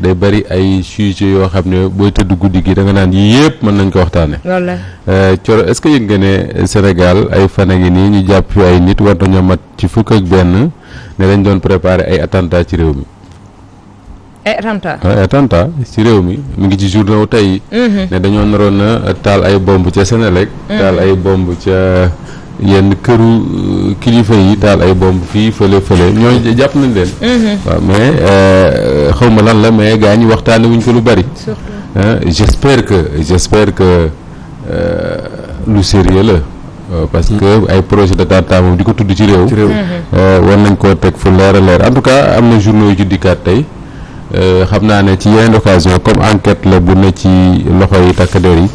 day bari ay sujets yoo xam ne booy tëdd guddi gi da nga naan yii yëpp mën nañ ko waxtaane Thioro est-ce que yëg nga ne Sénégal ay fan a ngi nii ñu jàpp fi ay nit war nañoo mat ci fukk ak benn ne dañ doon préparer ay attentat ci réew mi. ay attentat ay attentat ci réew mi mu ngi ci journée tey. ne dañoo naroon a taal ay bomb ca Sénélec. taal ay bomb ca yenn këru kilifa yi taal ay bomb fii fële ñooñu jàpp nañ leen. waaw mais xaw ma lan la mais gaa ñi waxtaane wuñ ko lu bari. j'espère que lu sérieux la. parce que ay projet d'attentat moom di ko tudd ci réew. war nañ koo teg fu leer a leer en tout cas am na journaux yu ci dikkaat tey. xam naa ne ci yeneen occasion comme enquête la bu ne ci loxo yi takk der yi.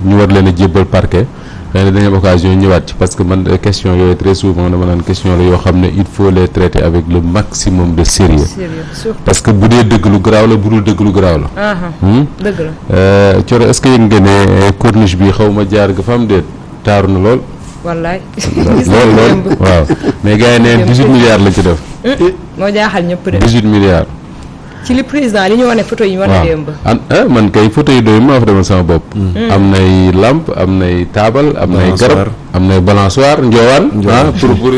ñu war leen a jébbal parquet. xëy na dañu am occasion ñëwaat ci parce que man question yooyu très souvent dama naan question la yoo xam ne il faut les traiter avec le maximum de sérieux. parce que bu dee dëgg lu garaaw la bu dul dëgg lu garaaw la. dëgg la. Thioro est-ce que yëg nga ne corniche bi xaw ma jaar nga fa am déet taaru na lool. wallaay. lool waaw mais gars yi neen 18 milliards lañ ci def. moo jaaxal ñëpp de. 18 milliards. ci li président li ñu wane photo yi ñu wane démb. man kay photo yi doy maa fa demal sama bopp. am nay lampe am nay taabal am nay garab am nay balançoire njoowaan. pour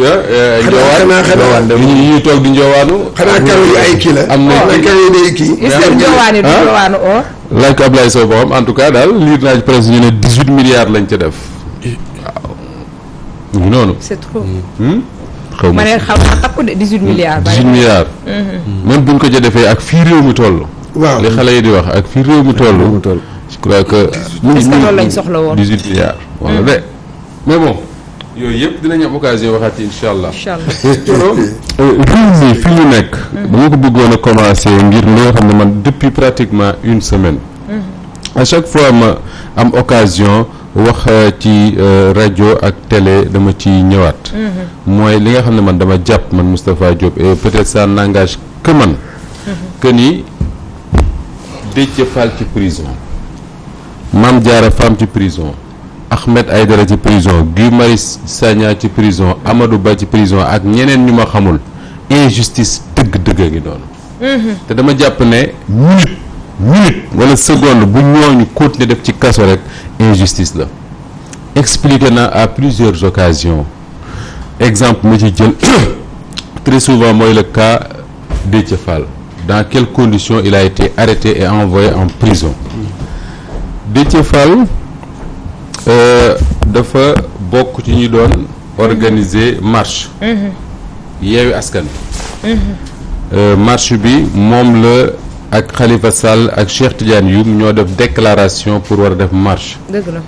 njoowaan yi ñuy toog di njoowaanu. xanaa karo yi ay kii la. am na karo yi day kii. est-ce que njoowaan yi du njoowaanu or. laaj ko Ablaye Sow boo xam en tout cas daal liir naa ci presse ñu ne 18 milliards lañ ca def. waaw. noonu. c'est trop. xaw ma ne xam nga takku de 18 milliards. 18 milliards. même buñ ko ca defee ak fii réew mi toll. waaw li xale yi di wax ak fii réew mi toll. je crois que. est-ce que loolu lañ soxla woon 18 milliards. wala de mais bon. yooyu yëpp dinañ am occasion waxaat ci incha allah. incha allah Thioro. réew mi fi ñu nekk. dama ko bëggoon a commencer ngir li nga xam ne man depuis pratiquement une semaine. à chaque fois ma am occasion. wax ci rajo ak télé dama ci ñëwaat. mooy li nga xam ne man dama jàpp man Moustapha Diop et peut-être ça n'engage que man. que ni Déthié Fall ci prison. Mame Diarra Fam ci prison. Ahmed Aïdara ci prison Guy Marius Sagna ci prison Amadou Ba ci prison ak ñeneen ñu ma xamul injustice dëgg-dëgg a ngi noonu. te dama jàpp ne minute wala seconde bu ñooñu continuer def ci kaso rek injustice la expliqué na à plusieurs occasions exemple ma ci jël très souvent mooy le cas Déthié Fall dans quelles conditions il a été arrêté et envoyé en prison Déthié Fall dafa bokk ci ñu doon organiser marche Yewwi Askan Wi marche bi moom la ak Khalifa Sall ak Cheikh Tidiane Youm ñoo def déclaration pour war a def marche. dëgg la.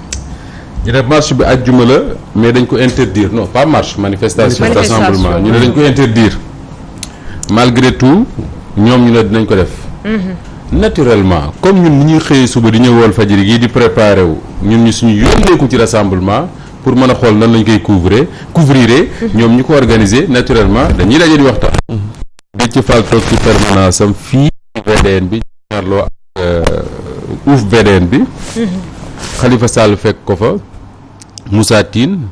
ñu def marche bi àjjuma la mais dañ ko interdire non pas marche manifestation rassemblement ñu ne dañ ko interdire malgré tout ñoom ñu ne dinañ ko def. naturellement comme ñun ni ñuy xëyee suba di ñëw Walfadjri gii di préparer wu ñun ñu suñu yónneeku ci rassemblement pour mën a xool nan lañ koy couvrir ñoom ñu ko organiser naturellement dañuy daje di waxtaan. Déthié Fall toog ci permanence am fii. VDN bi ñaarloo ak uuf VDN bi Khalifa Sall fekk ko fa Moussa Tine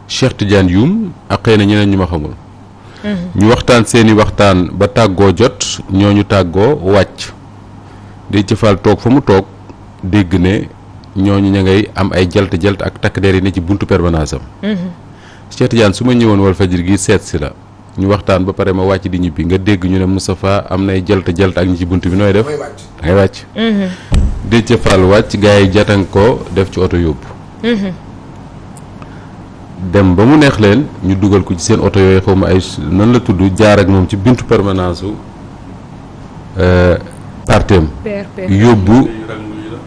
Cheikh Tidiane Youm ak xëy na ñeneen ñu ma xamul ñu waxtaan seeni waxtaan ba tàggoo jot ñooñu tàggoo wàcc Déthié Fall toog fa mu toog dégg ne ñooñu ña ngay am ay jalt ak takk der yi ne ci buntu permanence am Cheikh Tidiane su ma ñëwoon Walfadjri gi seet si la ñu waxtaan ba pare ma wàcc di ñibbi nga dégg ñu ne Moustapha am nay jalt ak ñi ci bunt bi nooy def da ngay wàcc Déthié Fall wàcc gars yi jatan ko def ci oto yóbbu dem ba mu neex leen ñu dugal ko ci seen oto yooyu xaw ma ay nan la tudd jaar ak moom ci buntu permanence u partem yóbbu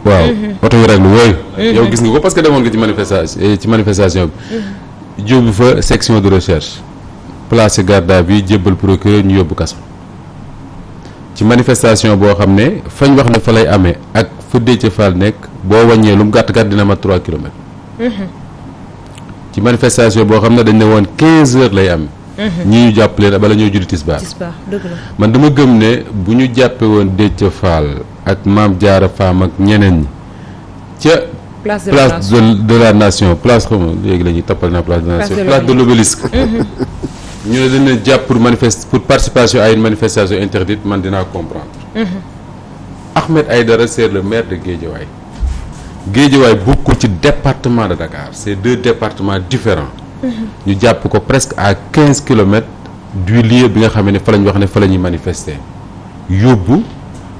waaw oto yu raglu yooyu yow gis nga ko parce que demoon nga ci manifestation bi jóbbu fa section de recherche placé garde à vue jébbal procureur ñu yóbbu kaso ci manifestation boo xam ne fañ wax ne fa lay amee ak fa Déthié Fall nekk boo wàññee lu mu gàtt dina mat 3 kilomètres. ci manifestation boo xam ne dañ ne woon 15 heures lay am. ñii ñu jàpp leen bala ñoo julli tisbaar. dëgg la. man dama gëm ne bu ñu jàppee woon Déthié Fall ak Mame Diarra Fam ak ñeneen ñi ca. place de la nation place xam nga léegi la ñuy tappal naa place de la nation place de l'obélisque. ñu ne dañ leen jàpp pour participation à une manifestation interdite man dinaa comprendre. Ahmed Aïdara c'est le maire de Guédiawaye. Guédiawaye bokkul ci département de Dakar c'est 2 départements différents. ñu jàpp ko presque à 15 kilomètres du lieu bi nga xam ne fa la ñu wax ne fa la ñuy manifester yóbbu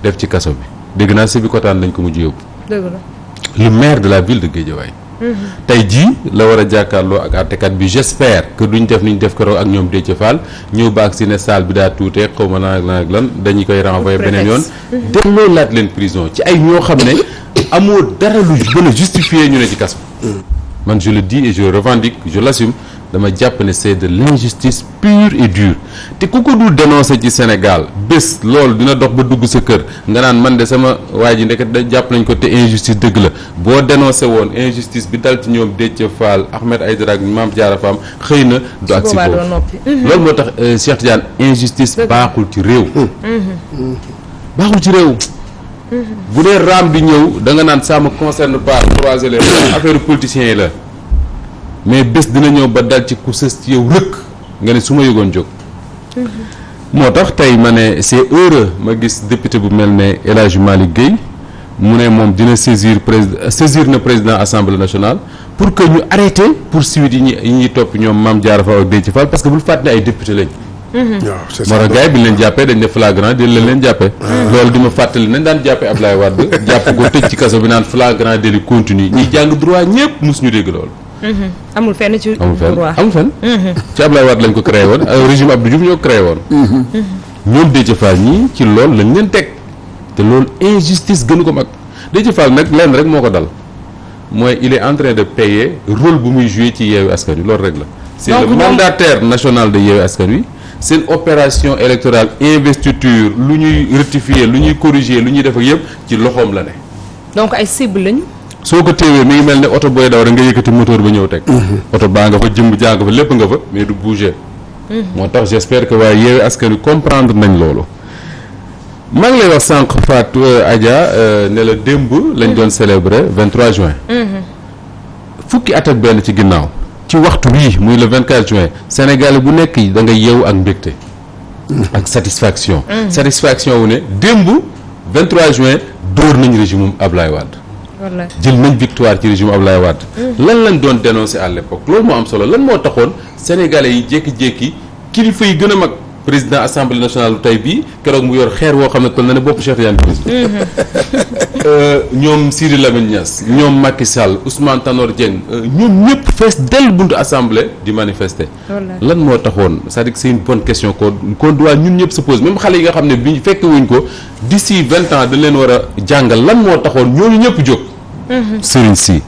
def ci kaso bi dégg naa Sébikotane lañ ko mujj yóbbu. dëgg la. le maire de la ville de Guédiawaye. tey jii la war a jàkkaarloo ak àttekat bi j'espère que duñ def ni ñu def keroog ak ñoom Déthié Fall ñëw ba ak si ne salle bi daa tuutee xaw ma lan ak lan dañuy koy renvoyer beneen yoon. delloo laat leen prison ci ay ñoo xam ne amoo dara lu gën a justifier ñu ne ci kaso. man je le dis et je le revendique je l'assume dama jàpp ne c'est de l'injustice pure et dure te ku ko dul dénoncer ci Sénégal bés loolu dina dox ba dugg sa kër nga naan man de sama waa ji ndeket da jàpp nañ ko te injustice dëgg la boo dénoncé woon injustice bi dal ci ñoom Déthié Fall Ahmed Aïdara ak Mame Diarra Fam xëy na du ak si boobu loolu moo tax Cheikh Tidiane injustice baaxul ci réew baaxul ci réew bu dee raam bi ñëw da nga naan ça me concerne pas croiser les affaire politiciens yi la mais bés dina ñëw ba dal ci ku sës ci yow rëkk nga ne su ma yëgoon jóg. moo tax tey ma ne c'est heureux ma gis député bu mel ne El Hadj Malick Guèye mu ne moom dina saisir na président assemblée nationale pour que ñu arrêté poursuite yi ñuy topp ñoom Mame Diarra Fam ak Déthié Fall parce que bul fàtte ne ay député lañ. waaw c'est ça moo tax gars yi bi ñu leen jàppee dañ ne flagrant délit leen jàppee. loolu di ma fàttali nañ daan jàppee Ablaye Wade jàpp ko tëj ci kaso bi naan flagrant délit continue ñi jàng droit ñëpp mosuñu dégg loolu. amul fenn ci droit amul fenn ci Ablaye Wade lañ ko créé woon régime Abdou Diouf ñoo ko créé woon. ñoom Déthié Fall ñii ci loolu lañ leen teg te loolu injustice gënu ko mag Déthié Fall nag lenn rek moo ko dal mooy il est en train de payer rôle bu muy jouer ci Yewwi Askan Wi loolu rek la. c'est le mandataire national de Yewwi Askan Wi. seen opération électorale investiture lu ñuy rectifier lu ñuy corriger lu ñuy def ak yëpp ci loxoom la ne. donc ay cible lañu. soo ko téewee mi ngi mel ne oto booy daw rek nga yëkkati moteur ba ñëw teg. oto baa nga fa jëmb jaa nga fa lépp nga fa mais du bouger. moo tax j'espère que waaye Yewwi Askan Wi comprendre nañ loolu. maa ngi lay wax sànq Fatou Adja ne la démb lañ doon célébrer 23 juin. fukki at ak benn ci ginnaaw. ci waxtu wii muy le 24 juin Sénégal bu nekk da nga yeewu ak mbégte ak satisfaction satisfaction wu ne démb 23 juin dóor nañ régime Ablaye Wade jël nañ victoire ci régime Ablaye Wade lan lañ doon dénoncer à l'époque loolu moo am solo lan moo taxoon sénégalais yi jékki-jékki kilifa yi gën a mag président assemblée nationale tey bii keroog mu yor xeer woo xam ne toll na ne bopp Cheikh Tidiane ñoom Sidi Lamine Niass ñoom Macky Sall Ousmane Tanor Dieng ñoom ñëpp fees dell buntu assemblée di manifester. lan moo taxoon c'est-à-dire que c'est une bonne question qu'on doit ñun ñëpp se pose même xale yi nga xam ne bi fekk wuñ ko d'ici 20 ans dañ leen war a jàngal lan moo taxoon ñooñu ñëpp jóg. Serigne Sy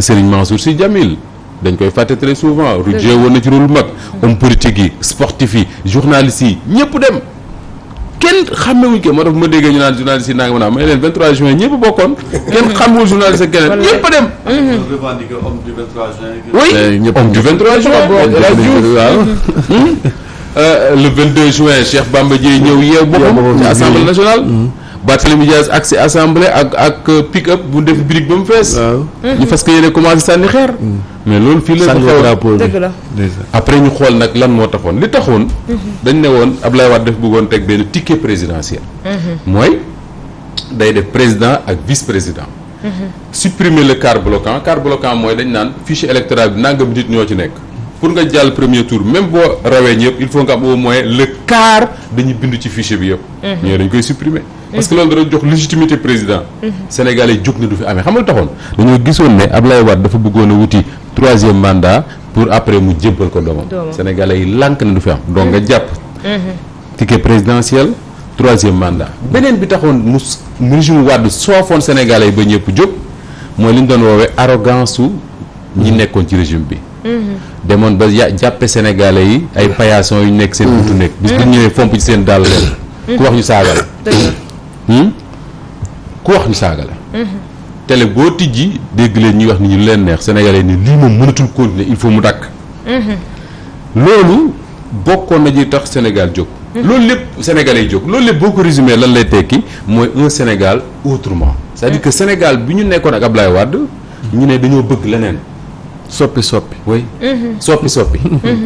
Serigne Mansour Sy Djamil dañ koy fàtte très souvent rujee woon na ci rôle mag homme politique yi sportif yi journalistes yi ñëpp dem kenn xàmmewuñ ko moo tax ma déggee ñu naan journalistes yi naa nga mën a may leen 23 juin ñëpp bokkoon kenn xàmmewul journaliste ak keneen ñëpp a dem revendiquer homme du 23 juin oui homme du 23 juin waaw le 22 juin Cheikh Bamba Dièye ñëw yeew boppam ci assemblée nationale Barthélémy Dias accès assemblée ak pick-up bu def brique ba mu fees ñu fas yéene commencé sànni xeer mais loolu fii la xew dëgg la après ñu xool nag lan moo taxoon li taxoon dañ ne woon Ablaye Wade daf bëggoon teg benn ticket présidentiel mooy day def président ak vice-président supprimer le quart bloquant mooy dañ naan fichier électoral bi nangam nit ñoo ci nekk pour nga jàll premier tour même boo rawee ñëpp il faut nga am au moins le quart dañuy bindu ci fichier bi yëpp ñoo dañ koy supprimer parce que loolu dana jox légitimité président sénégalais jóg na du fi amee xam nga taxoon dañoo gisoon ne Ablaye Wade dafa bëggoon a wuti 3e mandat pour après mu jébbal ko doomam sénégalais yi lànk na du fi am donc nga jàpp ticket présidentiel 3e mandat beneen bi taxoon mu régime Wade soofoon sénégalais yi ba ñëpp jóg mooy li ñu doon woowee arrogance su ñi nekkoon ci régime bi demoon ba jàppe sénégalais yi ay paillasson yu nekk seen buntu nekk bis bu ñëwee fomp ci seen dàll leen ku wax ñu saaga la ku wax ñu saaga la télé boo tijji dégg leen ñuy wax ni ñu leen neex sénégalais ni lii moom mënatul continuer il faut mu dakk loolu bokkoon na ji tax Sénégal jóg loolu lépp sénégalais yi jóg loolu lépp boo ko résumé lan lay tekki mooy un Sénégal autrement c'est-à-dire que Sénégal bi ñu nekkoon ak Ablaye Wade ñu ne dañoo bëgg leneen soppi oui soppi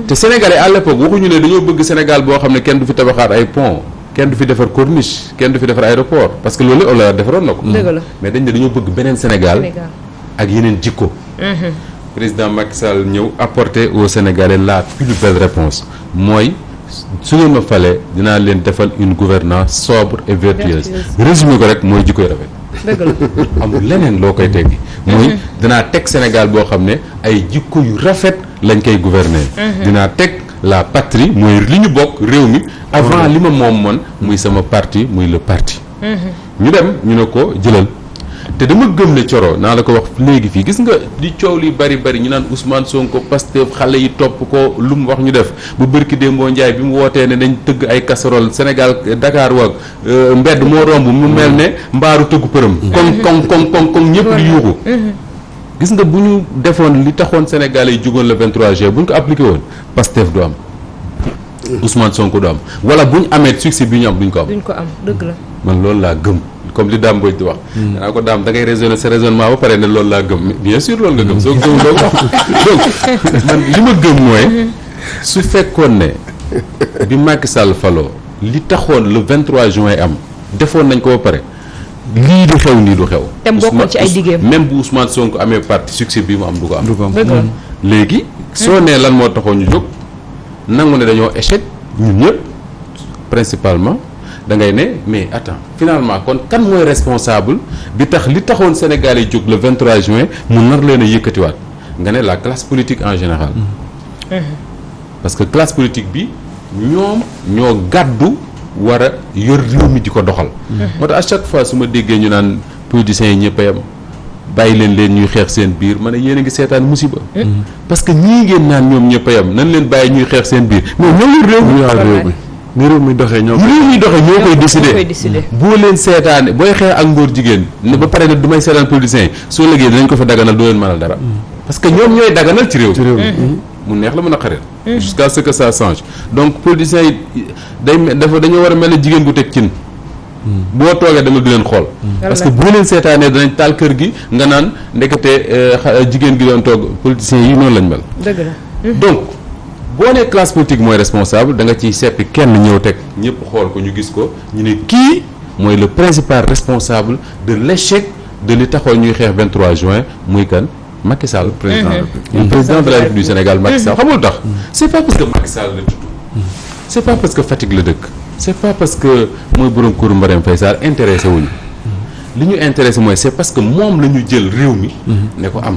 te sénégalais à l'époque waxuñu ne dañoo bëgg Sénégal boo xam ne kenn du fi tabaxaat ay pont kenn du fi defar corniche kenn du fi defar aéroport parce que loolu Abdoulaye Wade defaroon na ko. dëgg la mais dañ ne dañoo bëgg beneen Sénégal ak yeneen jikko. président Macky Sall ñëw apporter aux Sénégalais la plus belle réponse mooy su ngeen ma falee dinaa leen defal une gouvernance sobre et vertueuse résumé ko rek mooy jikkoy rafet. dëgg la amul leneen loo koy teggi mooy dinaa teg Sénégal boo xam ne ay jikko yu rafet lañ koy gouverner. dinaa teg la patrie mooy li ñu bokk réew mi avant li ma moom muy sama parti muy le parti. ñu dem ñu ne ko jëlal te dama gëm ne Coro naa la ko wax léegi fii gis nga di coow li bari ñu naan Ousmane Sonko Pastef xale yi topp ko lu mu wax ñu def bu bërki Dembo Ndiaye bi mu wootee ne dañ tëgg ay casserole Sénégal Dakar waag mbedd moo romb mu mel ne mbaaru tëggu përëm comme ñëpp di yuuxu gis nga bu ñu defoon li taxoon Sénégalais yi jugoon le 23 juillet bu ñu ko appliqué woon Pastef du am Ousmane Sonko du am wala bu ñu amee succès bi ñu am duñ ko am dëgg la man loolu laa gëm comme li Dame Mbodj di wax. danaa ko Dame da ngay raisonner sa raisonnement ba pare ne loolu laa gëm bien sûr loolu nga gëm soo gëm loolu wax donc man li ma gëm mooy su fekkoon ne bi Macky Sall faloo li taxoon le 23 juin am defoon nañ ko ba pare lii du xew nii du xew. te bokkoon ci ay liggéeyam même bu Ousmane Sonko amee parti succès bi mu am du ko am. dëgg la léegi. soo nee lan moo taxoon ñu jóg nangu ne dañoo échec ñun ñëpp principalement. da ngay ne mais attends finalement kon kan mooy responsable bi tax li taxoon Sénégal yi jóg le 23 juin mu nar leen a yëkkatiwaat nga ne la classe politique en général. parce que classe politique bi ñoom ñoo gàddu war a yor réew mi di ko doxal. moo tax à chaque fois su ma déggee ñu naan politiciens yi ñëpp a yam bàyyi leen ñuy xeex seen biir ma ne yéen a ngi seetaan musiba. parce que ñii ngeen naan ñoom ñëpp a yam nan leen bàyyi ñuy xeex seen biir mais ñoo yor réew mi. ni réew mi doxee ñoo koy décider boo leen seetaane booy xeex ak ngóor jigéen ne ba pare ne du may seetaan politiciens yi soo léegi dinañ ko fa daganal doo leen mënal dara parce que ñoom ñooy daganal ci réew mu neex la mën a xarit jusqu'à ce que ça change donc politiciens yi dañoo war a mel ne jigéen bu teg cin boo toogee dama di leen xool parce que boo leen seetaanee danañ taal kër gi nga naan ndekete jigéen gi doon toog politiciens yi noonu lañ mel dëgg la donc boo nee classe politique mooy responsable da nga ciy seppi kenn ñëw teg ñëpp xool ko ñu gis ko ñu ne kii mooy le principal responsable de l'échec de li taxoon ñuy xeex 23 juin muy kan Macky Sall président de la République du Sénégal Macky Sall xamul tax c'est pas parce que Macky Sall la tudd c'est pas parce que Fatick la dëkk c'est pas parce que mooy borom kuru Marème Faye Sall intéressé wuñu li ñu intéressé mooy c'est parce que moom la ñu jël réew mi ne ko am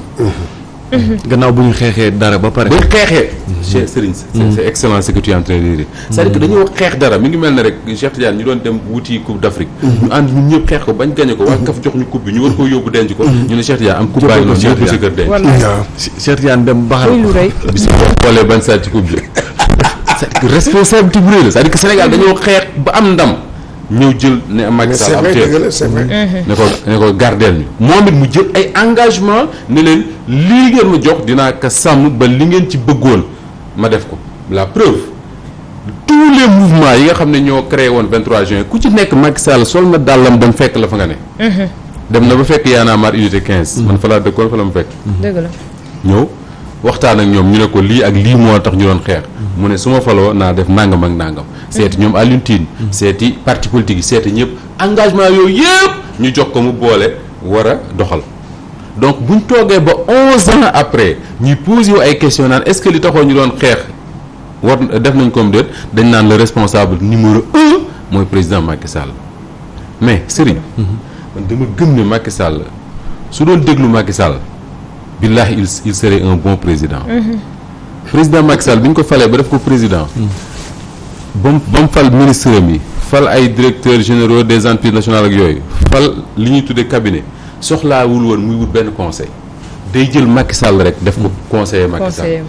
gannaaw bu ñu xeexee dara ba pare. bu ñu xeexee. Cheikh Serigne c'est excellent ce que tu es en train de dire. c'est-à-dire que dañoo xeex dara mi ngi mel ne rek Cheikh Tidiane ñu doon dem wuti coupe d'Afrique. ñu ànd ñun ñëpp xeex ko bañ gagné ko waa kaf jox ñu coupe bi ñu war koo yóbbu denc ko. ñu ne Cheikh Tidiane am coupe baa ngi noonu yóbbu si kër denc. Cheikh Tidiane dem baxal lu rëy. bis boo xoolee bañ saa ci coupe bi. c'est-à-dire que responsabilité bu rëy la c'est-à-dire que Sénégal dañoo xeex ba am ndam. ñëw jël ne Macky Sall am c'est vrai ne ko gardeel ñu moom it mu jël ay engagement ne leen lii ngeen ma jox dinaa ko sàmm ba li ngeen ci bëggoon ma def ko la preuve tous les mouvements yi nga xam ne ñoo créé woon 23 juin ku ci nekk Macky Sall sol na dàllam dem fekk la fa nga ne dem na ba fekk Y'en a marre unité 15 man fa laa dëkkoon fa la mu fekk dëgg la ñëw waxtaan ak ñoom ñu ne ko lii ak lii moo tax ñu doon xeex mu ne su ma faloo naa def nangam ak nangam seeti ñoom Alioune Tine seeti parti politique yi seeti ñëpp engagement yooyu yëpp ñu jox ko mu boole war a doxal donc buñ toogee ba 11 ans après ñuy posé wu ay questions naan est-ce que li taxoon ñu doon xeex war def nañ comme déet dañ naan le responsable numéro 1 mooy président Macky Sall mais Serigne man dama gëm ne Macky Sall su doon déglu Macky Sall billahi il serait un bon président président Macky Sall bi ñu ko falee ba def ko président ba mu fal ministre yi fal ay directeurs généraux des entreprises nationales ak yooyu fal li ñuy tuddee cabinet soxlaawul woon muy wut benn conseil day jël Macky Sall rek def ko conseiller Macky Sall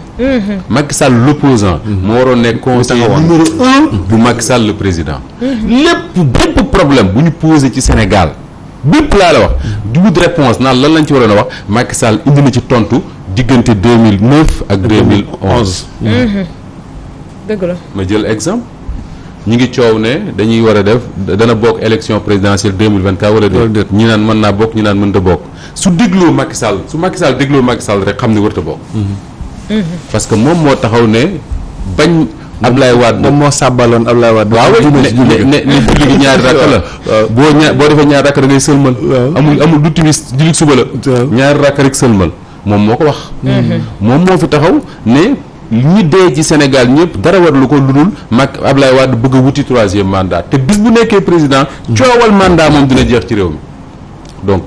Macky Sall l'opposant moo waroon nekk conseiller numéro 1 bu Macky Sall le président bépp problème bu ñu posé ci Sénégal bépp laa la wax du wut réponse naan lan lañ ci waroon a wax Macky Sall indi na ci tontu diggante 2009 ak 2011 dëgg la ma jël exemple ñi ngi coow ne dañuy war a def dana bokk élection présidentielle 2024 wala déet ñi naan mën naa bokk ñi naan mënta bokk su dégloo Macky Sall su Macky Sall dégloo Macky Sall rek xam ne warta bokk parce que moom moo taxaw ne bañ Ablaye Wade moom moo sàbbaloon Ablaye Wade. waaw ne julli gi ñaari rakk la. boo defee ñaari rakk da ngay sëlmal. amul du timis julli suba la. ñaari rakk rek sëlmal moom moo ko wax. moom moo fi taxaw ne ñi dee ci Sénégal ñëpp dara war lu ko lu dul Ablaye Wade bëgg a wuti 3e mandat te bis bu nekkee président coowal mandat moom dina jeex ci réew mi donc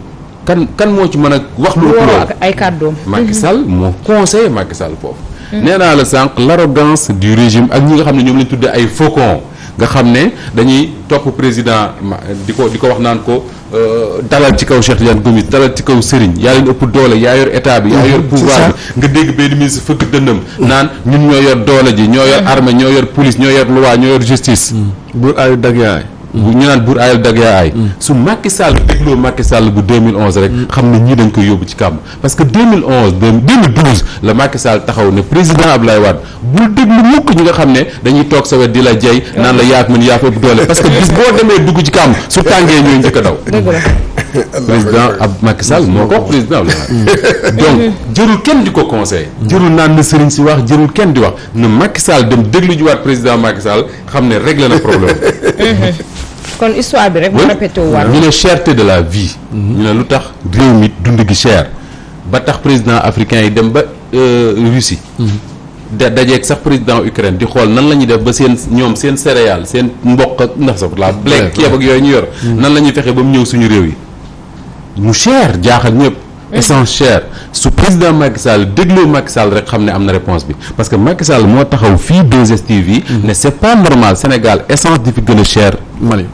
kan moo ci mën a wax lu ëpp loolu ak ay kàddoom. Macky Sall moo conseillé Macky Sall foofu. nee naa la sànq l'arrogance du régime ak ñi nga xam ne ñoom lañ tuddee ay faucons nga xam ne dañuy topp président di ko wax naan ko dalal ci kaw Cheikh Tidiane Gomis dalal ci kaw Serigne yaa leen ëpp doole yaa yor état bi yaa yor pouvoir bi nga dégg benn ministre fëgg dënnam naan ñun ñoo yor doole ji ñoo yor armée ñoo yor police ñoo yor loi ñoo yor justice. buur aayu dag yaay. ñu naan buur aayal dag yaa aay. su Macky Sall dégloo Macky Sall bu 2011 rek xam ne ñii dañ koy yóbbu ci kàmb parce que 2012 la Macky Sall taxaw ne président Abdoulaye Wade bul déglu mukk ñi nga xam ne dañuy toog sa wet di la jey naan la yaak mën yaa fa ëpp doole parce que bis boo demee dugg ci kàmb su tàngee ñooy njëkk a daw. dëgg la. président Macky Sall moo ko wax président Abdoulaye Wade donc jërul kenn di ko conseillé. jërul naan na sëriñ si wax jërul kenn di wax na Macky Sall dem déglu jiwaat président Macky Sall xam ne réglé na problème. kon histoire bi rek mu répété waat. ñu ne cherté de la vie. ñu ne lu tax réew mi dund gi cher ba tax président africain yi dem ba Russie. dajeeg sax président Ukraine di xool nan la ñuy def ba ñoom seen céréales seen mboq ak ndax sax la blé ceeb ak yooyu ñu yor. nan la ñuy fexe ba mu ñëw suñu réew yi mu cher jaaxal ñëpp. essence cher su président Macky Sall dégloo Macky Sall rek xam ne am na réponse bi parce que Macky Sall moo taxaw fii 2STV ne c'est pas normal Sénégal essence di fi gën a cher Mali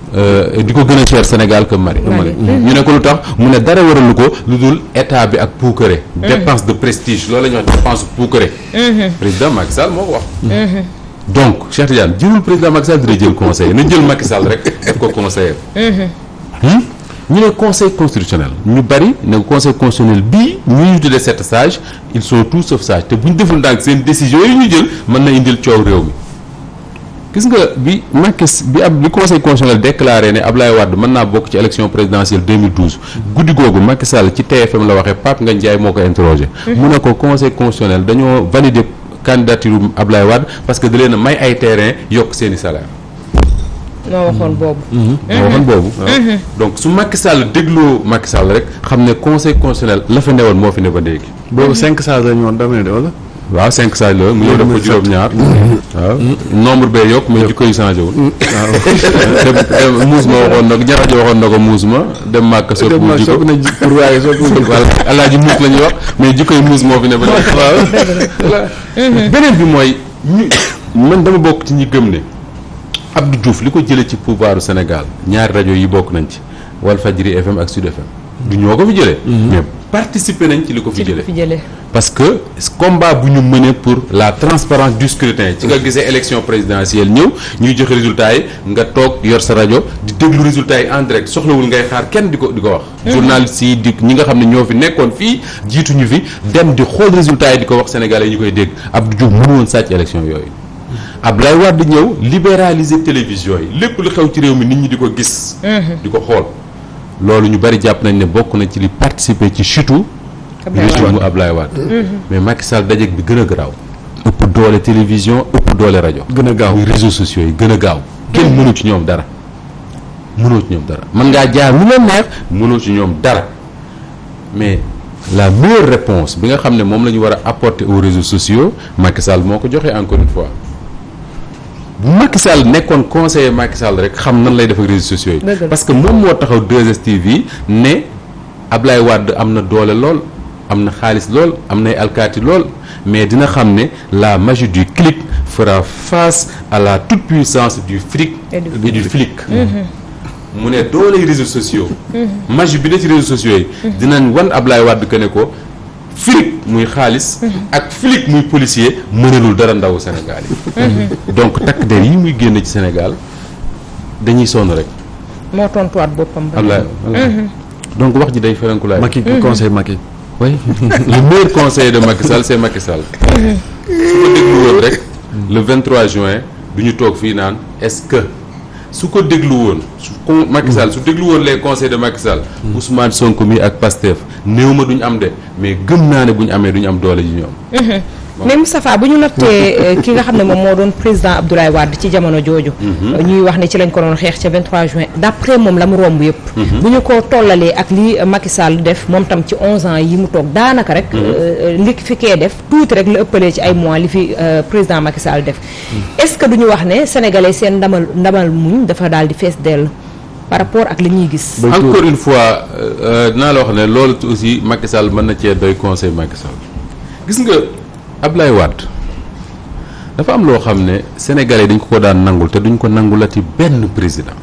di ko gën a cher Sénégal que Mali ñu ne ko lu tax mu ne dara waralu ko lu dul état bi ak puukare dépense de prestige loolu la ñuy wax dépense puukare président Macky Sall moo ko wax donc Cheikh Tidiane jëlul président Macky Sall dina jël conseil na jël Macky Sall rek daf ko conseiller ñu ne conseil constitutionnel ñu bari ne conseil constitutionnel bii ñu tuddee 7 sages ils sont tous sauf sages te bu ñu deful ndànk seen décision yi ñu jël mën na indil coow réew mi gis nga bi conseil constitutionnel déclaré ne Ablaye Wade mën naa bokk ci élection présidentielle 2012 guddi googu Macky Sall ci TFM la waxee Pape Ngagne Ndiaye moo ko interrogé mu ne ko conseil constitutionnel dañoo valider candidature Ablaye Wade parce que da leen a may ay terrain yokk seeni salaire moo waxoon boobu. moo waxoon boobu. donc su Macky Sall dégloo Macky Sall rek xam ne conseil constitutionnel la fa newoon moo fi ne ba léegi. boobu 5 sages la ñu woon damay de wala. waaw 5 sages la mu ñëw def ko juróom-ñaar. waaw nombre bee yokk mais jikko yi changé wul. waaw muus ma waxoon na ko ñaar waxoon na ko muus ma dem màkk soppiwul jikko soppi na pour waaye soppiwul jikko. alaaji muus la ñuy wax mais jikko yi muus moo fi ne ba léegi. waaw beneen bi mooy man dama bokk ci ñi gëm ne. Abdou Diouf li ko jëlee ci pouvoiru Sénégal ñaari rajo yi bokk nañ ci Walfadjri FM ak Sud FM du ñoo ko fi jëlee mais participer nañ ci li ko fi jëlee parce que combat bu ñu mënee pour la transparence du scrutin ci nga gisee élection présidentielle ñëw ñuy joxe résultats yi nga toog yor sa rajo di déglu résultats yi en direct soxlawul ngay xaar kenn di ko wax journalistes yi di ñi nga xam ne ñoo fi nekkoon fii jiituñu fi dem di xool résultats yi di ko wax sénégalais yi ñu koy dégg Abdou Diouf mënu woon sàcc élection yooyu Abdoulaye Wade ñëw libéraliser télévision yi lépp lu xew ci réew mi nit ñi di ko gis. di ko xool loolu ñu bari jàpp nañ ne bokk na ci li participer ci chute régime bu Abdoulaye Wade mais Macky Sall dajeeg bi gën a garaaw ëpp doole télévision ëpp doole rajo gën a gaaw réseaux sociaux yi gën a gaaw kenn mënu ci ñoom dara mën ngaa jaar lu leen neex mënoo ci ñoom dara mais la meilleure réponse bi nga xam ne moom la ñu war a apporter aux réseaux sociaux Macky Sall moo ko joxe encore une fois bu Macky Sall nekkoon conseiller Macky Sall rek xam nan lay def ak réseaux sociaux yi parce que moom moo taxaw 2STV ne Ablaye Wade am na doole lool am na xaalis lool am nay alkaati lool mais dina xam ne la magie du clic fera face à la toute puissance du fric et du flic mu ne dooley réseaux sociaux magie bi ne ci réseaux sociaux yi dinañ wan Ablaye Wade que ne ko flic muy xaalis ak flic muy policier mënalul dara ndawu Sénégal yi donc takk der yi muy génne ci Sénégal dañuy sonn rek moo tontuwaat boppam Ablaye donc wax ji day ferenkulaay Macky conseil Macky oui le meilleur conseiller de Macky Sall c'est Macky Sall su ko déglu woon rek le 23 juin du ñu toog fii naan est-ce que su ko déglu woon Macky Sall su déglu woon les conseils de Macky Sall Ousmane Sonko mi ak Pastef néew ma duñ am de mais gëm naa ne bu ñu amee duñu am doole ji ñoom mais Moustapha bu ñu nattee ki nga xam ne moom moo doon président Abdoulaye Wade ci jamono jooju. ñuy wax ne ci lañ ko doon xeex ca 23 juin d'après moom la mu romb yëpp. bu ñu ko tollalee ak li Macky Sall def moom tam ci 11 ans yi mu toog daanaka rek. li fi kee def tuuti rek la ëppalee ci ay mois li fi président Macky Sall def. est-ce que duñu wax ne sénégalais seen ndamal muñ dafa daal di fees dell par rapport ak li ñuy gis. encore une fois dinaa la wax ne loolu aussi Macky Sall mën na cee doy conseil Macky Sall gis nga Ablaye Wade dafa am loo xam ne sénégalais dañ ko daan nangul te duñ ko nangulati benn président.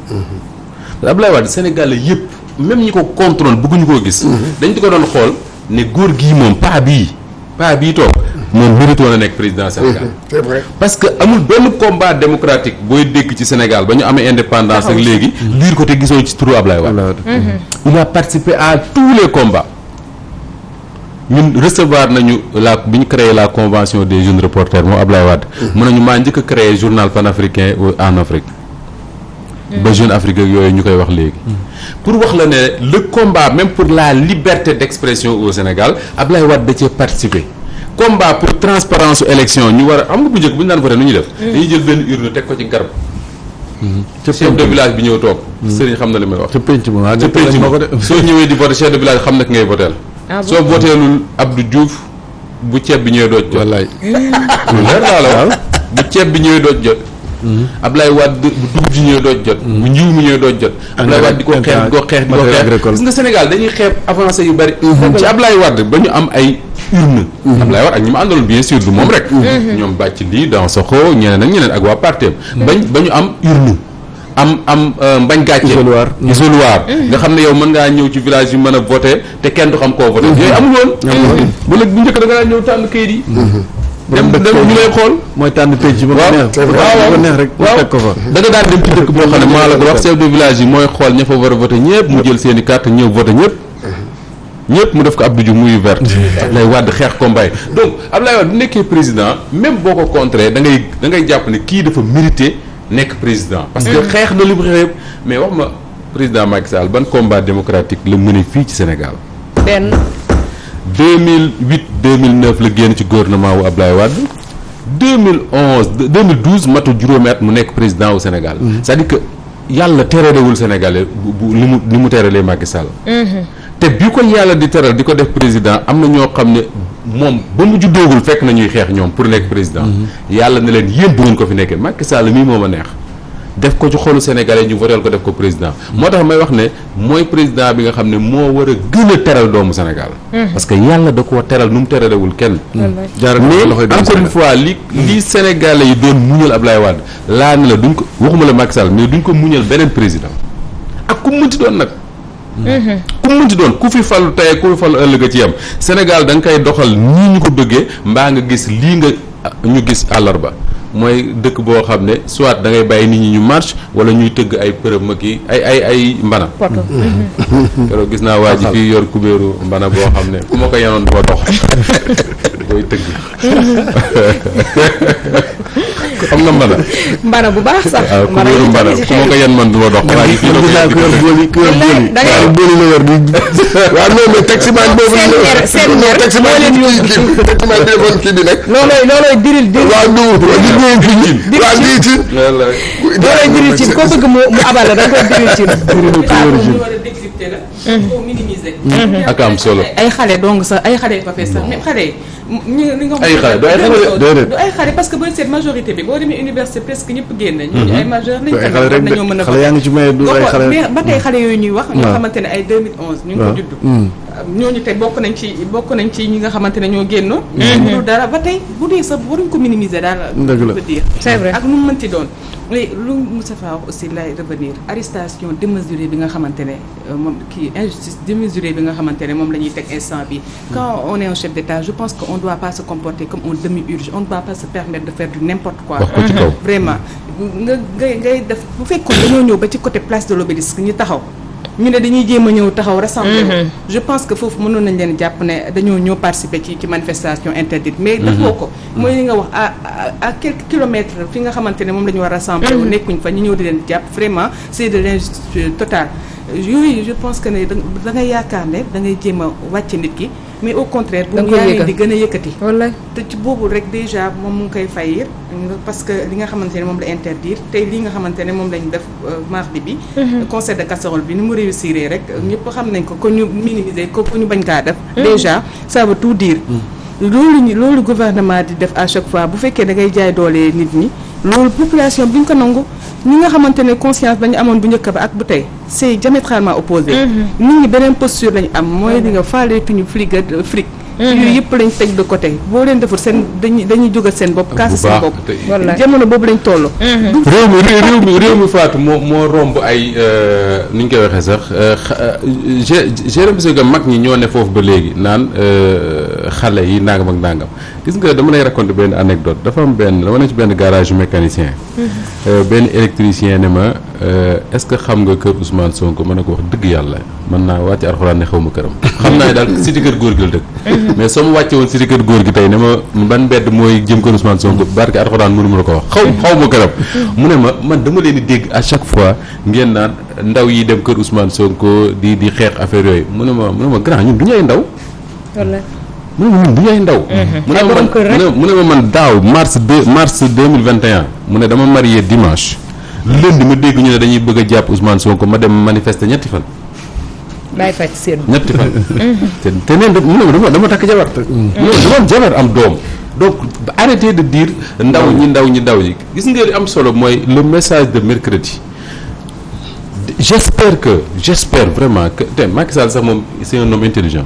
Ablaye Wade sénégalais yëpp même ñi ko contrôle bëgguñu koo gis. dañ ko doon xool ne góor gii moom paa bii toog moom mérite woon a nekk président Sénégal. c'est vrai parce que amul benn combat démocratique booy dégg ci Sénégal ba ñu amee indépendance ak léegi. liir ko te gisoo ci turu Ablaye Wade. il a participé à tous les combats. ñun recevoir nañu bi ñu créé la convention des jeunes reporters moom Ablaye Wade. mën nañu maa njëkk a créé journal panafricain en Afrique. ba Jeune Afrique yooyu ñu koy wax léegi. pour wax la ne le combat même pour la liberté d'expression au Sénégal Ablaye Wade da cee participer. combat pour transparence élection ñu war a am nga bu njëkk bu ñu daan voté nu ñuy def. dañuy jël benn urne teg ko ci garab. ca chef de village bi ñëw toog. Serigne xam na li may wax. ca penc ma ca penc ma soo ñëwee di voté chef de village xam na ki ngay voté. soo voteelul Abdou Diouf bu ceeb bi ñëwee dooj jot. wallaay lu leer laa la wax bu ceeb bi ñëwee dooj jot. Ablaye Wade bu dugub ji ñëwee dooj jot. bu njiw mi ñëwee dooj jot. Ablaye Wade di ko xeex gis nga Sénégal dañuy xeeb avancé yu bari. ci Ablaye Wade ba ñu am ay urne. Ablaye Wade ak ñi ma àndaloon bien sûr du moom rek. ñoom bàcc lii dans Soxo ñeneen ak waa parteem ba ñu am urne. am mbañ gàcce isoloir nga xam ne yow mën ngaa ñëw ci village yi mën a voté te kenn du xam koo voté yooyu amul woon bu léegi bu njëkk da nga daan ñëw tànn kayit yi dem ñu lay xool mooy tànn penc ba ko neex rek teg ko fa da nga daan dem ci dëkk boo xam ne maa la ko wax chef de village yi mooy xool ña fa war a voté ñëpp mu jël seen i carte ñëw voté ñëpp mu def ko Abdou Diouf muy vert Ablaye Wade xeex combat yi donc Ablaye Wade bu nekkee président même boo ko contré da ngay jàpp ne kii dafa mérité nekk président parce que xeex na li mu xeex mais wax ma président Macky Sall ban combat démocratique la mëne fii ci Sénégal. benn 2008 2009 la génn ci gouvernement wu Ablaye Wade 2012 matu juróomi at mu nekk président wu Sénégal. c'est-à-dire que yàlla teralewul Sénégalais bu li mu teralee Macky Sall. te bi ko yàlla di teral di ko def président am na ñoo xam ne moom ba mu juddoogul fekk na ñuy xeex ñoom pour nekk président. yàlla ne leen yéen bu ngeen ko fi nekkee Macky Sall mii moo ma neex. def ko ci xolu Sénégalais ñu voteel ko def ko président. moo tax may wax ne mooy président bi nga xam ne moo war a gën a teral doomu Sénégal. parce que yàlla da koo teral nu mu teralewul kenn. mais encore une fois li Sénégalais yi doon muñal Ablaye Wade laa ne la duñ ko waxuma la Macky Sall mais duñ ko muñal beneen président ak ku mu mënti doon nag. ku mu mënti doon ku fi falu tey ku fi falu ëllëg a ci yam Sénégal da nga koy doxal nii ñu ko bëggee mbaa nga gis lii nga ñu gis àllarba mooy dëkk boo xam ne soit da ngay bàyyi nit ñi ñu marche wala ñuy tëgg ay përëm ak ay mbana. keroog gis naa waa ji fii yor kubéeru mbana boo xam ne ku ma ko yenoon doo dox koy tëgg. xam nga mbana bu baax sax. mbana ku ma ko yen man du ma dox. waa ji fii la ko yor booli la yor di waaw non mais taximan boobu taximan bi defoon kii bi nag loolooy diril waaw diril ci ko bëgg mu abal la da nga koy diril ci ko minimiser. ak am solo ay xale donc sax ay xale ko fee sax même xale yi li nga ay xale du ay xale parce que booy seet majorité bi boo demee université presque ñëpp génn ñu ay majeur lañ ko nañoo mën a xale yaa ngi ci may du ay xale mais ba tey xale yooyu ñuy wax ñoo xamante ne ay 2011 ñu ngi ko judd ñooñu tey bokk nañ ci ñi nga xamante ne ñoo génnoo bu dul dara ba tey bu dee sax waruñ ko minimiser daal peut dire c'est vrai ak nu mu mënti doon mais lu Moustapha wax aussi lay revenir arrestation démesurée bi nga xamante ne moom kii injustice démesurée bi nga xamante ne moom la ñuy teg instant bi quand on est un chef d'État je pense que on doit pas se comporter comme un demi-urge on ne doit pas se permettre de faire du n'importe quoi vraiment ngay def bu fekkoon dañoo ñëw ba ci côté place de l'Obélisque ñu taxaw ñu ne dañuy jéem a ñëw taxaw rassembler je pense que foofu mënoon nañ leen jàpp ne dañoo ñëw participer ci manifestation interdite mais dafoo ko mooy li nga wax à quelques kilomètres fi nga xamante ne moom la ñu war rassembler wu nekkuñ fa ñu ñëw di leen jàpp vraiment c'est de l'injustice totale yooyu je pense que ne da ngay yaakaar ne da ngay jéem a wàcce nit ki mais au contraire bu Da nga koy yaa leen yëgal. di gën a yëkkati wallaay te ci boobu rek déjà moom mu ngi koy fayir parce que li nga xamante ne moom la interdire tey li nga xamante ne moom lañ def mardi bi concert de casserole bi ni mu réussir rek ñëpp xam nañ ko ñu minimiser ko ñu bañ kaa def déjà ça veut tout dire loolu gouvernement di def à chaque fois bu fekkee da ngay jaay doole nit ñi loolu population bi ñu ko nangu ñi nga xamante ne conscience ba ñu amoon bu njëkk ba ak bu tey c'est diamétralement opposé nit ñi beneen posture lañu am mooy li nga faaleetuñu fric yooyu yëpp lañ teg de côté boo leen deful seen dañuy jógal seen bopp kaas seen bopp jamono boobu lañ toll réew mi Fatou moo romb ay ni ñu koy waxee sax j'ai l'impression que mag ñi ñoo ne foofu ba léegi naan xale yi nangam ak nangam gis nga dama lay raconter benn anecdote dafa am dama ne ci benn garage mécanicien benn électricien ne ma est-ce que xam nga kër Ousmane Sonko ma ne ko wax dëgg yàlla mën naa wàcce alxuraan ne xaw ma këram xam naa ne daal cité kër góor gi la dëkk mais soo ma wàcce woon cité kër góor gi tey ne ma ban mbedd mooy jëm kër Ousmane Sonko barke alxuraan mënu ma la ko wax xaw ma këram mu ne ma man dama leen di dégg à chaque fois ngeen naan ndaw yi dem kër Ousmane Sonko di xeex affaire yooyu mu ne ma grand ñun du ñu ay ndaw mu ne ma ñun du ñu ay ndaw mu ne ma man daaw mars 2021 mu ne dama marié dimanche lundi ma dégg ñu ne dañuy bëgg a jàpp Ousmane Sonko ma dem manifester ñetti fan bàyyi faj seen ñetti fan te neen dama takk jabar dama am jabar am doom donc arrêtez de dire ndaw ñi gis nga li am solo mooy le message de mercredi j'espère vraiment que te Macky Sall sax moom c'est un homme intelligent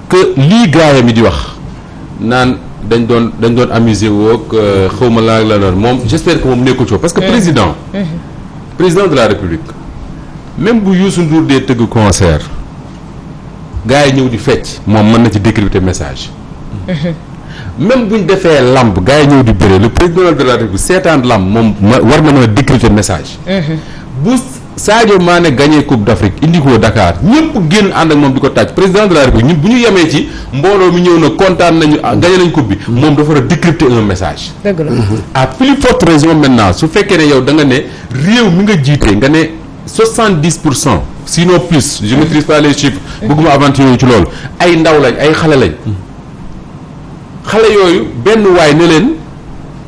que lii gaayam yi di wax naan dañ doon amuser woog xawma la noonu moom j'espère que moom nekkul ci parce que président de la République même bu Youssou Ndour dee tëgg concert gars yi ñëw di fecc moom mën na ci décrypter message même buñ defee lamb gars yi ñëw di bëre le président de la République seetaan lamb moom war na mën a décrypter message bu Sadio Mané gagné Coupe d'Afrique indi ko Dakar ñëpp génn ànd ak moom di ko tàcc président de la République ñun bu ñu yemee ci mbooloo mi ñëw na kontaan nañu gagné nañ coupe bi moom dafa war a décrypter un message dëgg la à plus forte raison maintenant su fekkee ne yow da nga ne réew mi nga jiite nga ne 70% sinon plus je maîtrise pas les chiffres bëgguma aventurer ci loolu ay ndaw lañ ay xale lañ xale yooyu benn waay ne leen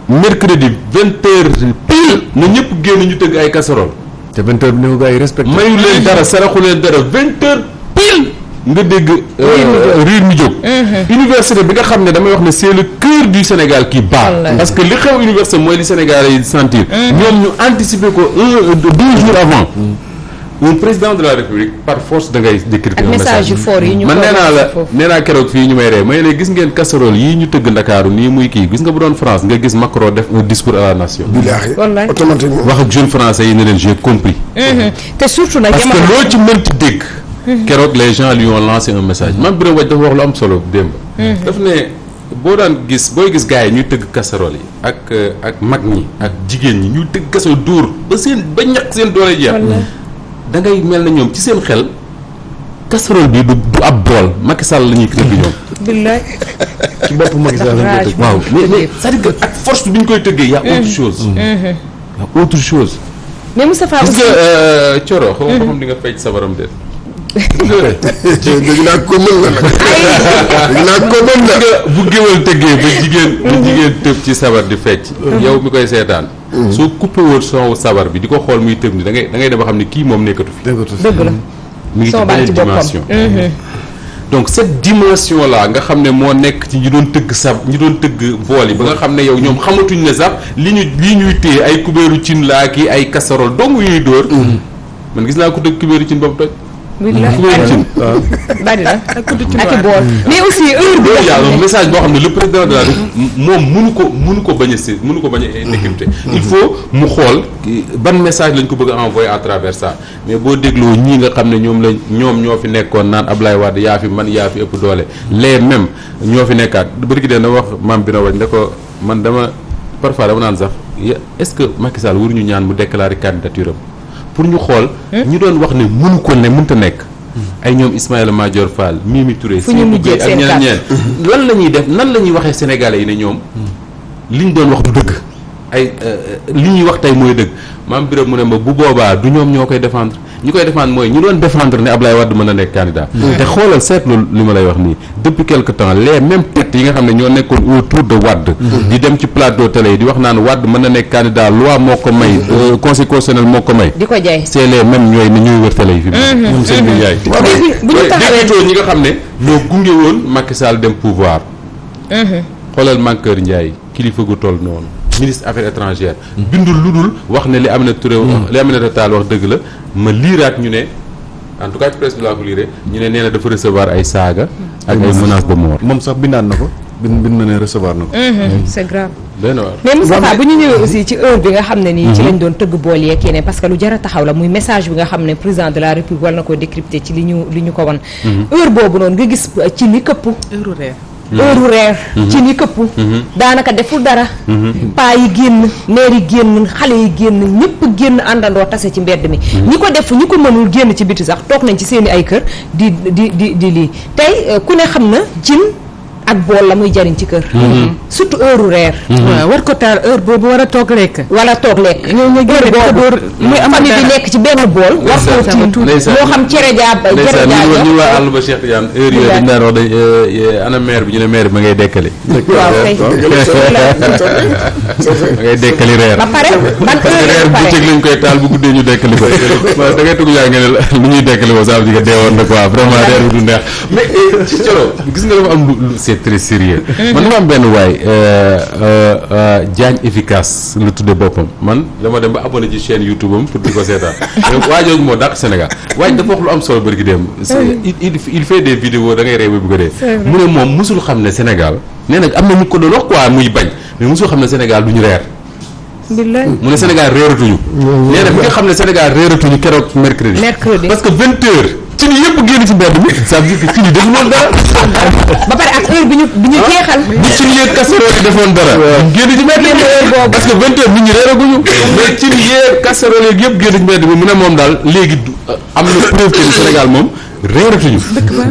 mercredi 20h pile na ñëpp génn ñu tëgg ay casserole te 20h bi ne ko gars yi respecté mayu leen dara saraxu leen dara 20h pile nga dégg riir mi jóg université bi nga xam ne damay wax ne c'est le cœur du Sénégal qui bat parce que li xew université mooy li Sénégalais yi sentir ñoom ñu anticiper ko 2 jours avant un président de la République par force da ngay décrypter un message yu fort yi ñu man nee naa keroog fii ñu may ree may ne gis ngeen casserole yii ñu tëgg Ndakaaru nii muy kii gis nga bu doon France nga gis Macron def un discours à la nation billaahi automatiquement wax ak jeunes français yi ne leen j'ai compris te surtout nag parce que loo ci mënti dégg keroog les gens lui ont lancé un message Mame Birame Wathie dafa wax lu am solo démb daf ne booy gis gars yi ñuy tëgg casserole yi ak mag ñi ak jigéen ñi ñuy tëgg casserole dóor ba ñaq seen doole jeex da ngay mel na ñoom ci seen xel casserole bi du ab bool Macky Sall la ñuy tëgg ñoom. billaay. ci bopp Macky Sall la ñuy tëgg waaw mais c'est-à-dire que ak force bi ñu koy tëggee y a autre chose. y a autre chose. mais Moustapha aussi gis nga Thioro xaw ma xam di nga fecc sabaram déet. dégg naa ko mën la nag. dégg naa ko mën la. bu géwal tëggee ba jigéen tëb ci sabar di fecc. yow mi koy seetaan. soo coupé woon son sabar bi di ko xool muy tëb ni da ngay dem ba xam ne kii moom nekkatu fi. dëgg la mi ngi ci beneen dimension. donc cette dimension là nga xam ne moo nekk ci ñi doon tëgg bool yi ba nga xam ne yow ñoom xamatuñ ne sax li ñuy téye ay kubéeru cin laa kii ay casserole dong yuy dóor. man gis naa ko tëgg kubéeru cin ba mu toj. kubéeru cin waaw. bari na ak i bool mais aussi heure bi. y a un message boo xam ne le président de la République moom mënu ko bañ a décrypter. il faut mu xool ban message lañ ko bëgg a envoyer à travers ça mais boo dégloo ñii nga xam ne ñoom ñoo fi nekkoon naan Ablaye Wade yaa fi ëpp doole les mêmes ñoo fi nekkaat bari ki dana wax Mame Birame Wathie ne ko man parfois dama naan sax est-ce que Macky Sall waruñu ñaan mu déclarer candidature am pour ñu xool ñi doon wax ne mënta nekk ay ñoom Ismaïla Madior Fall Mimi Touré fu ñu mujjee ak ñeneen lan la ñuy def nan la ñuy waxee sénégalais yi ne ñoom li ñu doon wax du dëgg ay li ñuy wax tey mooy dëgg Mame Birame mu ne ma bu boobaa du ñoom ñoo koy défendre ñi koy défendre mooy ñu doon défendre ne Ablaye Wade mën a nekk candidat te xoolal seetlu li ma lay wax nii depuis quelque temps les mêmes têtes yi nga xam ne ñoo nekkoon autour de Wade di dem ci plateau télé yi di wax naan Wade mën na nekk candidat loi moo ko may conseil constitutionnel moo ko may di ko jaay c'est les mêmes ñooy ni ñuy wër télé yi fi ñoom seen bi jaay bu ñu taxawee ñi nga xam ne ñoo gunge woon Macky Sall dem pouvoir xoolal Mankeur Ndiaye kilifa gu toll noonu ministre affaires étrangères bindul lu dul wax ne li Aminata Touré li Aminata Tall wax dëgg la ma liiraat ñu ne en tout cas ci presse bi laa ko liiree ñu ne nee na dafa recevoir ay saaga ak ay menaces de mort moom sax bindaan na ko bind na ne recevoir na ko c'est grave doy na waar mais Moustapha bu ñu ñëwee aussi ci heure bi nga xam ne nii ci lañ doon tëgg bool yeeg yeneen parce que lu jar a taxaw la muy message bi nga xam ne président de la République war na ko décrypter ci li ñu ko wan heure boobu noonu nga gis ci ni këpp heure reer ci ni këpp daanaka deful dara paa yi génn maire yi génn xale yi génn ñëpp génn àndandoo tase ci mbedd mi ñi ko def ñi ko mënul génn ci biti sax toog nañ ci seeni ay kër di lii tey ku ne xam na cin ak bool la muy jariñ ci kër surtout heure reer waaw war ko taal heure boobu war a toog lekk wala toog lekk heure boobu muy famille bi nekk ci benn bool war koo tiim moo xam cere jaab ñu waa àll ba Cheikh Tidiane heure yooyu dañ daan wax dañ ana maire bi ñu ne maire bi ma ngay dekkali waaw kay ma ngay dekkali reer ba pare ban heure reer bu bëccëg lañ koy taal bu guddee ñu dekkali ko da ngay tugg yaa nge ne lu ñuy dekkali ko saa bi nga deewoon na quoi vraiment reer bi du neex mais ci Coro gis nga dafa am lu c'est très sérieux man dafa am benn waay Diagne efficace lu tudde boppam man dama dem ba abonné ci chaîne YouTube am pour di ko seetaan waajooju moo dàq Sénégal waaye dafa wax lu am solo bari gi dem il fait des vidéos da ngay réew bu ko dee mu ne moom musul xam ne Sénégal nee nag am na ñu ko doon wax quoi muy bañ mais musul xam ne Sénégal du ñu reer mu ne Sénégal réeratuñu nee na bi nga xam ne Sénégal réeratuñu keroog mercredi parce que 20 heures ci ni yëpp génn ci mbedd mi ça veut dire que ci ni def loolu dara ba pare ak heure bi ñu jeexal bi ci ni yeeg casserole yi defoon dara génn ci mbedd mi parce que 20 heures nit ñi réeraguñu mais ci ni yeeg casserole yeeg yëpp génn ci mbedd mi mu ne moom daal léegi am na preuve que Sénégal moom réeratuñu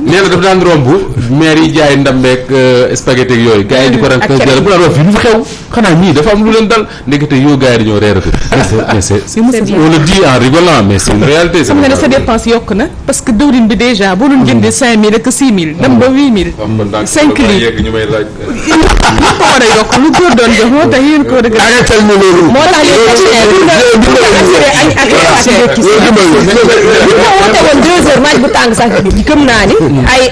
nee na dafa daan romb maire yi jaay ndambeeg spaghetti ak yooyu gars yi di ko ren bu daan wax fii lu fi xew xanaa ñii dafa am lu leen dal ndekete yoo gars yi dañoo réeratu mais c'est on le dit en rigolant mais c'est une réalité xam nga ne sa dépense yokk na parce que dëwlin bi déjà boo doon jëndee 5000 ak 6000 dem ba 8000 5 litres ñu may laaj ñu ko war a yokk lu góor doon jox moo tax yéen ko war a gën arrêté ñu loolu moo tax bu tàng sax gëm naa ni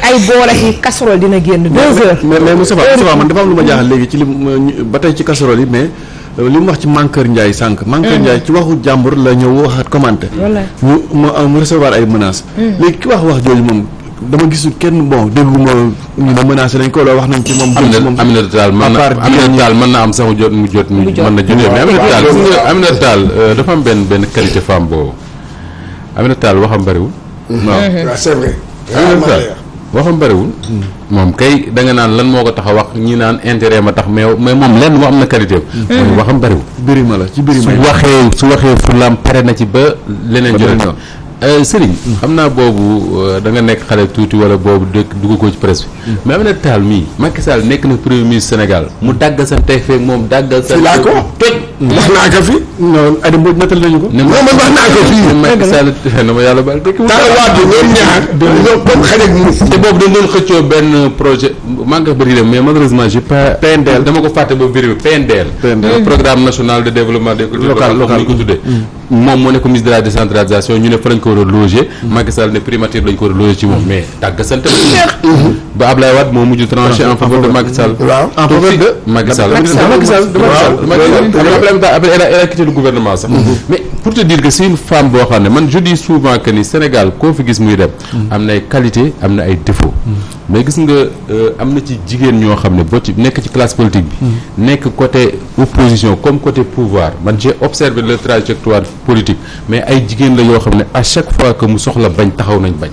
ay bool ak casserole dina génn 2 heures mais Moussa man dafa am lu ma jaaxal léegi ci li ba tey ci casserole yi mais li mu wax ci Mankeur Ndiaye sànq Mankeur Ndiaye ci waxu jàmbur la ñëw waxaat commenté mu recevoir ay menaces léegi ki wax jooju moom dama gisul kenn bon dégguma ñu ne menacé nañ ko la wax nañ ci moom Aminata Tall mën na am sax mu jot mën na jotee mais Aminata Tall dafa am benn qualité femme boobu Aminata Tall waxam bariwul waaw c'est vrai waxam bëriwul moom kay da nga naan lan moo ko tax a wax ñi naan intérêt ma tax mais moom lenn moo am na qualité mooy waxam bëriwul birima la ci birima su waxee fulaam pare na ci ba leneen jot Serigne xam naa boobu da nga nekk xale tuuti wala boobu dugg ko ci presse bi mais Aminata Tall mii Macky Sall nekk na premier ministre Sénégal mu dàggal sa tey feeg moom dàggal sa laa ko toj wax naa ko fi non Aïda Mbodj nattal nañu ko non man wax naa ko fii Macky Sall na ma yàlla baal tekki Talla Wade ñoom ñaar ñoo comme xale ak muus te boobu dañ doon xëccoo benn projet maa ngi ko bëri dem mais malheureusement j'ai pas PNDL dama ko fàtte ba vérifié PNDL programme national de développement des collectivités locales ñu ko tuddee moom moo nekk ministre de la décentralisation ñu ne fa lañ ko war a loger Macky Sall ne primature lañ ko war a loger ci moom mais tàggasante ba neex ba Ablaye Wade moo mujj tranché en faveur de Macky Sall en faveur de Macky Sall après elle a quitté le gouvernement sax mais pour te dire que c'est une femme boo xam ne man je dis souvent que ni Sénégal koo fi gis muy dem am na ay qualité am na ay défaut mais gis nga am na ci jigéen ñoo xam ne boo ci nekk ci classe politique bi nekk côté opposition comme côté pouvoir man j'ai observé leur trajectoire politique mais ay jigéen la yoo xam ne à chaque fois que mu soxla bañ taxaw nañ bañ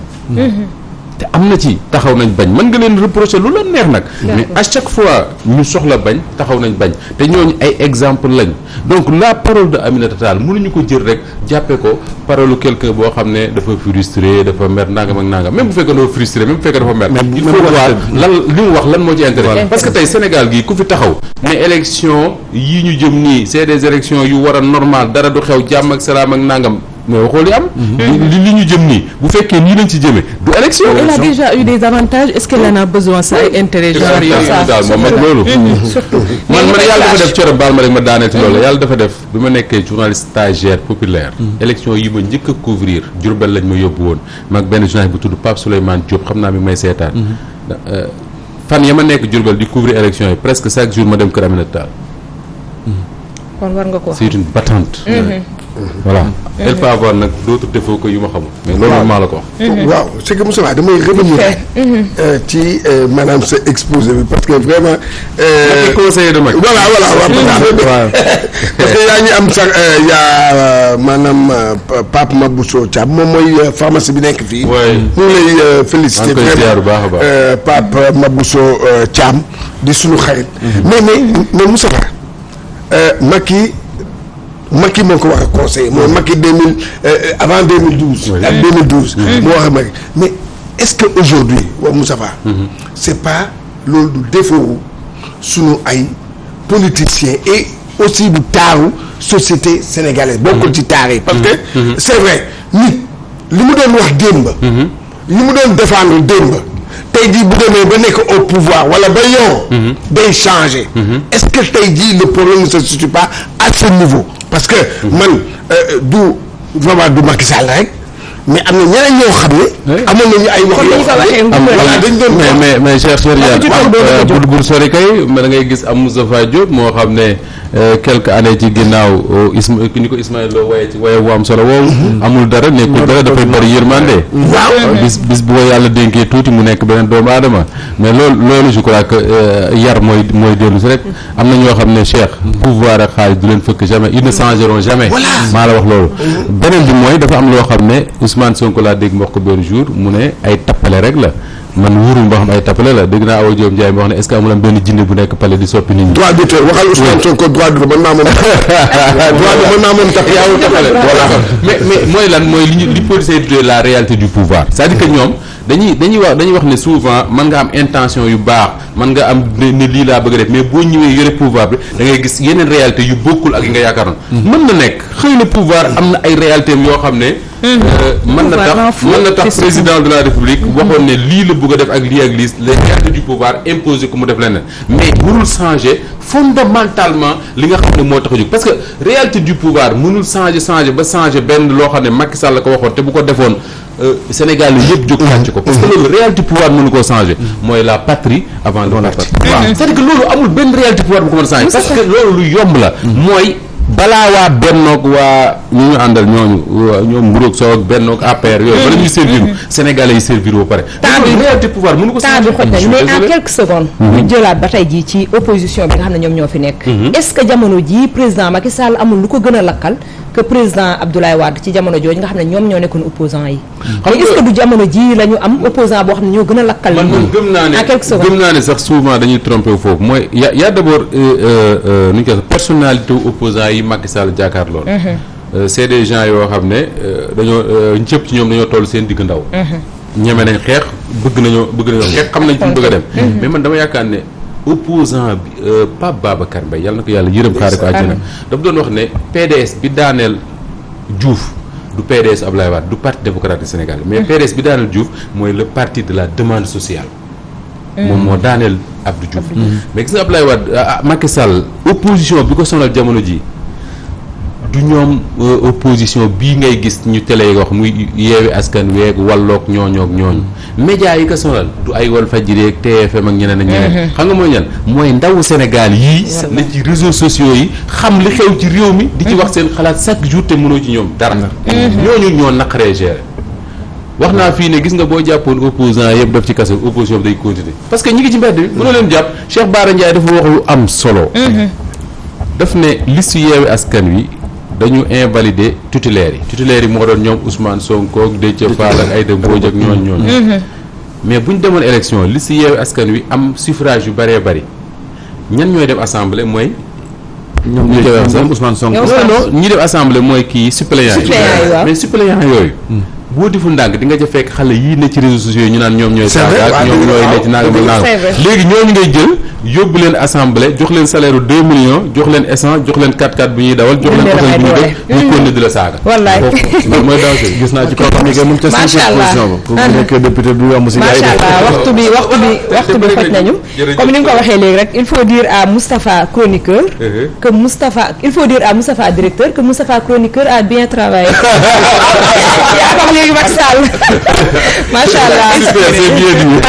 te am na ci taxaw nañ bañ mën nga leen reprocher lu la neex nag mais à chaque fois ñu soxla bañ taxaw nañ bañ te ñooñu ay exemple lañ donc la parole de Aminata Tall mënuñu ko jël rek jàppee ko parole quelqu'un boo xam ne dafa frustré dafa mer nangam ak nangam même bu fekkee dafa frustré même bu fekkee dafa mer il faut voir lan li mu wax lan moo ci intérêt parce que tey Sénégal gii ku fi taxaw ne élection yi ñu jëm nii c'est des élections yu war a normal dara du xew jàmm ak salaam ak nangam mais waxoo li am. li ñu jëm nii bu fekkee nii lañ ci jëmee du élection. elle a déjà eu des avantages est-ce qu'elle en a besoin ça ay intérêt genre yooyu. daal moom mag loolu. surtout man yàlla dafa def coro baal ma rek ma daaneel ci loolu yàlla dafa def bi ma nekkee journaliste stagiaire populaire. élection yi ma njëkk a couvrir Diourbel lañ ma yóbbu woon mag benn journaliste bu tudd Pape Souleymane Diop xam naa mi may seetaan. fan ya ma nekk Diourbel di couvrir élection yi presque chaque jour ma dem kër Aminata Tall. kon war nga ko c'est une battante. voilà elle peut avoir nag d'autres défauts que yu ma xamul. mais loolu maa la ko wax. waaw c'est que Moussa damay revenir ci maanaam sa exposé bi parce que vraiment. ak conseiller de Macky. voilà waaw parce que yaa ngi am sax yaa maanaam Pape Mabousso Thiam moom mooy pharmacie bi nekk fii. mu ngi lay féliciter vraiment baax a baax. Pape Mabousso Thiam di suñu xarit. mais Moussa Macky moo ko war a conseiller mooy Macky 2000 avant 2012. ak 2012. moo wax Macky mais est-ce que aujourd'hui wa Moustapha c'est pas loolu du défaut sunu ay politiciens et aussi du taaru société sénégalaise bokkul ci taar yi parce que c'est vrai nit li mu doon wax démb li mu doon défendre démb tey jii bu demee ba nekk au pouvoir wala ba yow day changer est-ce que tey jii le problème ne se situe pas à ce niveau parce que man du vraiment du Macky Sall rek mais am na ñeneen ñoo xam ne amoon nañu ay wax yoo xam ne voilà dañ doon mais cher Diane bul sori kay da ngay gis am Moustapha Diop moo xam ne quelques années ci ginnaaw ni ko Ismaël Lo waye ci waye bu am solo woowu amul dara nekkul dara dafay bëri yërmande waaw bis bu ko yàlla dénkee tuuti mu nekk beneen doomu aadama mais loolu je crois que yar mooy dellu si rek am na ñoo xam ne Cheikh pouvoir ak xaalis du leen fëkk jamais ils ne changeront jamais maa la wax loolu beneen bi mooy dafa am loo xam ne Ousmane Sonko laa dégg wax ko benn jour mu ne ay tappale rek la man wóorul boo xam ay tappale la dégg naa Awa Diop Ndiaye ma wax ne est-ce que amul am benn jinne bu nekk palais di soppi nit ñi. droit d'auteur waxal Ousmane Sonko droit d'auteur mën naa moom tapp yaawul tappale voilà mais mooy lan mooy li policiers yi la réalité du pouvoir c'est-à-dire que ñoom dañuy wax ne souvent mën nga am intention yu baax mën nga am ne lii laa bëgg a def mais boo ñëwee yore pouvoir bi da ngay gis yeneen réalité yu bokkul ak yi nga yaakaaroon mën na nekk xëy na pouvoir am na ay réalité yoo xam ne mën na tax président de la république waxoon ne lii la bëgg a def ak lii les réalités du pouvoir imposé ko mu def leneen mais mënul changer fondamentalement li nga xam ne moo tax a jóg parce que réalité du pouvoir mënul changer ba changer benn loo xam ne Macky Sall la ko waxoon te bu ko defoon Sénégal yi yëpp jóg tàcc ko parce que loolu réalité pouvoir mënu koo changer mooy la patrie avant le parti waaw c'est-à-dire que loolu amul benn réalité pouvoir bu ko mën a changer parce que loolu lu yomb la mooy balaa waa bennoog waa ñu àndal ñoom mburoog soo ak bennoog APR yooyu bala ñuy servir Sénégalais yi servir ba pare réalité pouvoir mënu ko temps bi xoj nañ mais en quelques secondes ñu jëlaat ba tey jii ci opposition bi nga xam ne ñoom ñoo fi nekk est-ce que jamono jii président Macky Sall amul lu ko gën a lakkal que président Abdoulaye Wade ci jamono jooju nga xam ne ñoom ñoo nekkoon opposant yi mais est-ce que du jamono jii la ñu am opposant boo xam ne ñoo gën a lakkal man gëm naa ne sax souvent dañuy trompé foofu mooy y'a d'abord nu ñu koy personnalité opposant yi Macky Sall jàkkaar lool c'est des gens yoo xam ne dañoo ñëpp ci ñoom dañoo toll seen digg ndaw ñeme nañ xeex bëgg nañoo xeex xam nañ fu mu bëgg a dem mais man dama yaakaar ne opposant bi Pape Babacar Mbaye yàlla na ko yàlla yërëm xaare ko àjjana dafa doon wax ne PDS bi daaneel Diouf du PDS Abdoulaye Wade du parti démocratique sénégalais mais PDS bi daaneel Diouf mooy le parti de la demande sociale moom moo daaneel Abdou Diouf mais gis nga Abdoulaye Wade Macky Sall opposition bi ko sonal jamono ji du ñoom opposition bii ngay gis ñu télé yi wax muy yeewi askan weeg walloog ñooñu média yi ko sonal du ay Walfadjri ak TFM ak ñeneen ak ñeneen xam nga mooy ñan mooy ndawu Sénégal yii ne ci réseaux sociaux yi xam li xew ci réew mi di ci wax seen xalaat chaque jour te mënoo ci ñoom dara ñooñu ñoo naqaree gérer wax naa fii ne gis nga boo jàppoon opposant yëpp def ci kaso opposition bi day continuer parce que ñi ngi ci mbedd bi mënoo leen jàpp Cheikh Bara Ndiaye dafa wax lu am solo daf ne liste yeewi askan wi dañu invalider titulaires yi moo doon ñoom Ousmane Sonko ak Déthié Fall ak Aïda Mbodj ak ñooñu mais bu ñu demoon élection liste yeewi askan wi am suffrage yu bëree bëri ñan ñooy dem assemblée mooy ñoom Ousmane Sonko non ñi def assemblée mooy kii suppléants yi mais suppléants yooyu boo deful ndànk di nga ca fekk xale yii ne ci réseaux sociaux yi ñu naan ñoom ñooy saaga ak ñoom ñooy ne ci nangam ak nangam léegi ñooñu ngay jël yóbbu leen assemblée jox leen salaire u 2 millions jox leen essence jox leen 4x4 bu ñuy dawal jox leen oto bu ñuy def ñu continuer di la saaga wallaay loolu mooy danger gis naa ci koo xam ne que mu ngi ca cinquième position ba pour bu nekkee député du yomb si macha allah waxtu bi xoj nañu comme ni nga ko waxee léegi rek il faut dire à Moustapha chroniqueur que Moustapha il faut dire à Moustapha directeur que Moustapha chroniqueur a bien travaillé yaa xam léegi Macky Sall macha allah c'est bien dit